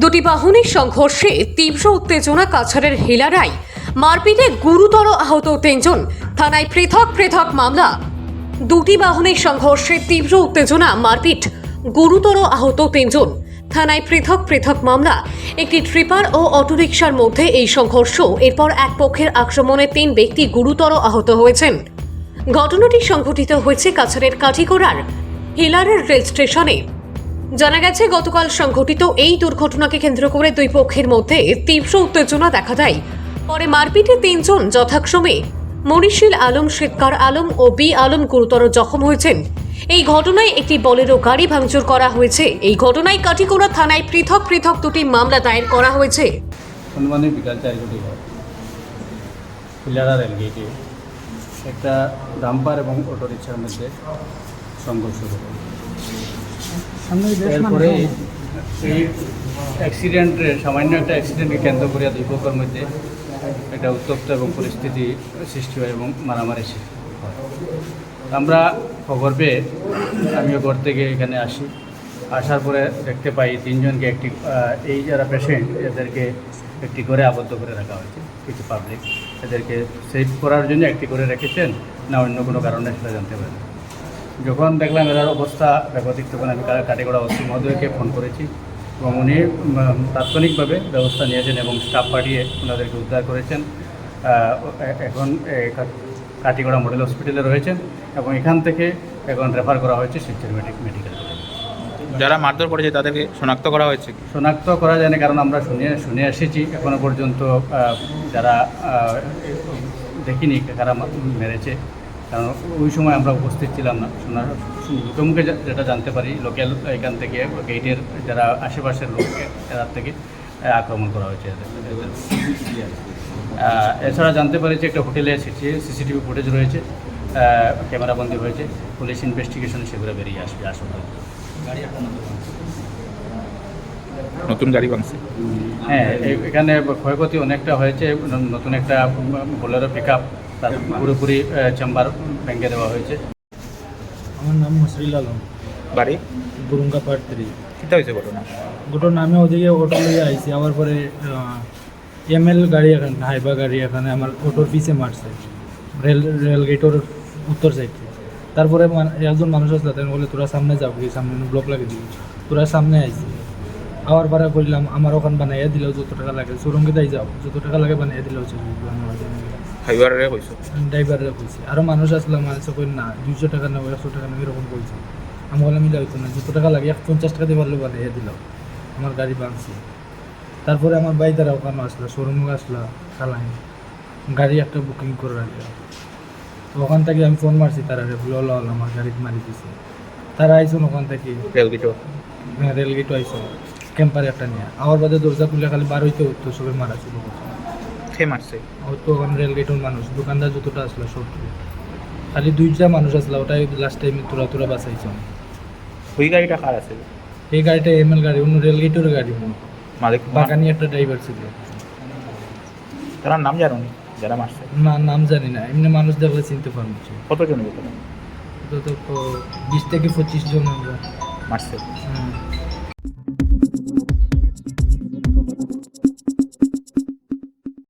দুটি বাহিনীর সংঘর্ষে তীব্র উত্তেজনা। কাছাড়ের হেলারায় মারপিটে গুরুতর আহত তিনজন। থানায় পৃথক পৃথক মামলা। দুটি বাহিনীর সংঘর্ষে তীব্র উত্তেজনা, মারপিট, গুরুতর আহত তিনজন। থানায় পৃথক পৃথক মামলা। একটি ট্রিপার ও অটোরিকশার মধ্যে এই সংঘর্ষ। এরপর এক পক্ষের আক্রমণে 3 ব্যক্তি গুরুতর আহত হয়েছেন। ঘটনাটি সংঘটিত হয়েছে কাছাড়ের কাঠিগোড়ার হেলারের রেল স্টেশনে। জানা গেছে, গতকাল সংঘটিত এই দুর্ঘটনাকে কেন্দ্র করে দুই পক্ষের মধ্যে তীব্র উত্তেজনা দেখা দেয়। পরে মারপিটে 3 জন যথাক্রমে মনিশিল আলম, সিদ্কার আলম ও বি আলম গুরুতর জখম হয়েছেন। এই ঘটনায় একটি বলেরো গাড়ি ভাঙচুর করা হয়েছে। এই ঘটনায় কাঠিগোড়া থানায় পৃথক পৃথক দুটি মামলা দায়ের করা হয়েছে। শনিবার বিকাল 4 কোটি পিলারা রেলগেটে একটা ডাম্পার এবং অটোরিকশার মধ্যে সংঘর্ষ ঘটে। এরপরে এই অ্যাক্সিডেন্টের সামান্য একটা অ্যাক্সিডেন্টকে কেন্দ্র করিয়া দুই পক্ষের মধ্যে একটা উত্তপ্ত এবং পরিস্থিতি সৃষ্টি হয় এবং মারামারি সৃষ্টি হয়। আমরা খবর পেয়ে আমিও ঘর থেকে এখানে আসি। আসার পরে দেখতে পাই 3 জনকে এই যারা পেশেন্ট এদেরকে একটি করে আবদ্ধ করে রাখা হয়েছে। কিছু পাবলিক এদেরকে সেভ করার জন্য একটি করে রেখেছেন, না অন্য কোনো কারণে সেটা জানতে পারি। যখন দেখলাম এদের অবস্থা বেগতিক, তখন আমি কাঠিগোড়া ওসি মহোদয়কে ফোন করেছি এবং উনি তাৎক্ষণিকভাবে ব্যবস্থা নিয়েছেন এবং স্টাফ পাঠিয়ে ওনাদেরকে উদ্ধার করেছেন। এখন কাঠিগোড়া মডেল হসপিটালে রয়েছেন এবং এখান থেকে এখন রেফার করা হয়েছে শিলচর মেডিকেল। যারা মারধর করেছে তাদেরকে শনাক্ত করা হয়েছে? শনাক্ত করা যায়নি, কারণ আমরা শুনে এসেছি। এখনও পর্যন্ত যারা দেখিনি কারা মেরেছে, কারণ ওই সময় আমরা উপস্থিত ছিলাম না। লোকের মুখে যেটা জানতে পারি, লোকাল এখান থেকে গেটের যারা আশেপাশের লোক এরার থেকে আক্রমণ করা হয়েছে। এছাড়া জানতে পারি যে একটা হোটেলে সিসিটিভি ফুটেজ রয়েছে, ক্যামেরাবন্দি হয়েছে। পুলিশ ইনভেস্টিগেশনে সেগুলো বেরিয়ে আসবে। আসলে নতুন গাড়ি ভাঙছে। হ্যাঁ, এখানে ক্ষয়ক্ষতি অনেকটা হয়েছে। নতুন একটা বোলেরো পিক আপ, তার পুরোপুরি চেম্বার ভেঙে দেওয়া হয়েছে। আমার নাম মশরিল আলম, বাড়ি গুরুঙ্গা পার্ট 3। কীটা হয়েছে ঘটনা? আমি ওদিকে অটো লিয়ে আইছি, আবার পরে এমএল গাড়ি এখানে, হাইবা গাড়ি এখানে আমার অটোর পিছে মারছে রেল গেটের উত্তর সাইডে। তারপরে একজন মানুষ আসলে তাই বলে, তোরা সামনে যাও, সামনে ব্লক লাগিয়ে দিবি। তোরা সামনে আইছি, আবার ভাড়া করলাম, আমার ওখান বানাইয়া দিলেও যত টাকা লাগে, শোরুমকে তাই যাও, যত টাকা লাগে বানাইয়া দিলেও ড্রাইভাররা কইছে। আরও মানুষ আসলাম, মানুষ কই না 200 টাকা নেবো, 100 টাকা নেবো, এরকম বলছে। আমি বললাম মিলা হইতো না, যত টাকা লাগে 50 টাকা দিয়ে পারলে বানাইয়া দিল। আমার গাড়ি ভাঙছে। তারপরে আমার ভাই তারা ওখানে আসলো, শোরুমে আসলো, চালাই গাড়ি একটা বুকিং করে রাখলো। তো ওখান থেকে আমি ফোন মারছি তারা, হল আমার গাড়ি মারি দিছে। তারা আইসুন ওখান থেকে রেলগেটও আইসো ক্যাম্পারে একটা নিয়ে। আমার বাদে দরজা খুলে খালি বার হইতে হতো, সবাই মারা ছিল। খেয়ে মারছে তো ওখানে রেলগেটের মানুষ, দোকানদার যতটা আসলো সব, খালি 2টা মানুষ আসলো। ওটাই লাস্ট টাইমে তোরা বাঁচাইছ। ওই গাড়িটা কার আছে? এই গাড়িটা এমএল গাড়ি, অন্য রেলগেটের গাড়ি। মালিক বাগানি একটা ড্রাইভার ছিল। তার নাম জানো নি যারা মারছে? না, নাম জানি না, এমনি মানুষ দেখলে চিনতে পারবো। কতজন তো 20 থেকে 25 জন মারছে?